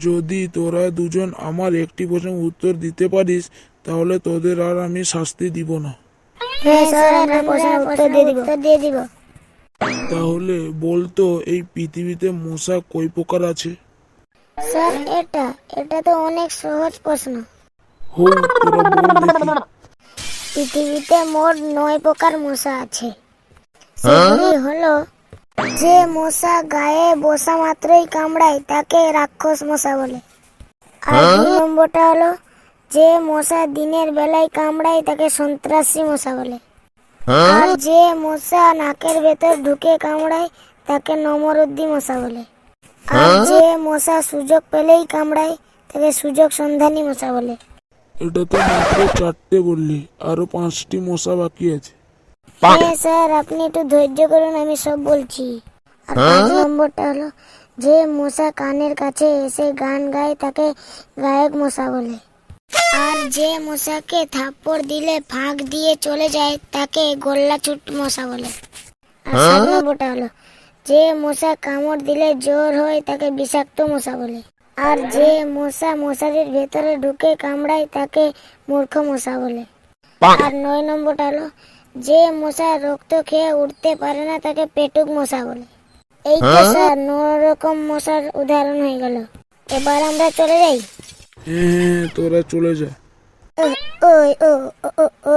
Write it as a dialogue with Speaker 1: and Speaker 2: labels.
Speaker 1: যদি তোরা দুজন আমার একটি প্রশ্নের উত্তর দিতে পারিস তাহলে তোদের আর আমি শাস্তি দিব না।
Speaker 2: হ্যাঁ স্যার, আমরা প্রশ্নের উত্তর দিয়ে দিব।
Speaker 1: তাহলে বলতো এই পৃথিবীতে মশা কয় প্রকার আছে?
Speaker 2: স্যার, এটা তো অনেক সহজ প্রশ্ন।
Speaker 1: হো, তোরা বল দেখি।
Speaker 2: পৃথিবীতে মোট 9 প্রকার মশা আছে। সেগুলি হলো, যে মশা গায়ে বসা মাত্রই কামড়ায় তাকে রাক্ষস মশা বলে। আর 2 নম্বরটা হলো, যে মশা দিনের বেলায় কামড়ায় তাকে সন্ত্রাসী মশা বলে। আর যে মশা নাকের ভেতর ঢুকে কামড়ায় তাকে নমরুদ্দি মশা বলে। আর যে মশা সুযোগ পেলেই কামড়ায় তাকে সুযোগ সন্ধানী মশা বলে।
Speaker 1: এটা তো মাত্র 4টে বললি, আরো 5টি মশা বাকি আছে।
Speaker 2: হ্যাঁ স্যার, আপনি একটু ধৈর্য করুন, আমি সব বলছি। আর 5 নম্বরটা হলো, যে মশা কানের কাছে এসে গান গায় তাকে গায়ক মশা বলে। আর যে মশাকে থাপ্পড় দিলে ফাঁক দিয়ে চলে যায় তাকে গোল্লা ছুট মশা বলে। আর 7 নম্বরটা হলো, যে মশা কামড় দিলে জ্বর হয় তাকে বিষাক্ত মশা বলে। আর যে মশা মশারির ভেতরে ঢুকে কামড়ায় তাকে মূর্খ মশা বলে। আর 9 নম্বরটা হলো, যে মশা রক্ত খেয়ে উঠতে পারে না তাকে পেটুক মশা বলে। এই তো স্যার 9 রকম মশার উদাহরণ হয়ে গেল। এবার আমরা চলে যাই।
Speaker 1: হ্যাঁ হ্যাঁ, তোরা চলে যা।
Speaker 2: ও, ওই ও ও ও